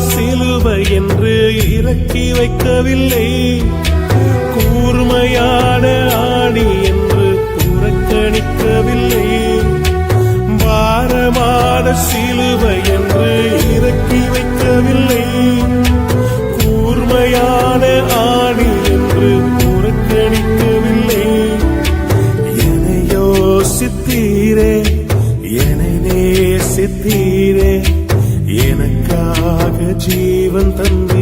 சிலுவை என்று இறக்கி வைக்கவில்லை, கூர்மையான ஆணி என்று புறக்கணிக்கவில்லை. பாரமான சிலுவை என்று இறக்கி வைக்கவில்லை, கூர்மையான ஆணி என்று புறக்கணிக்கவில்லை. என்னை யோசித்தீரே, என்னை நேசித்தீரே, எனக்காக ஜீவன் தந்த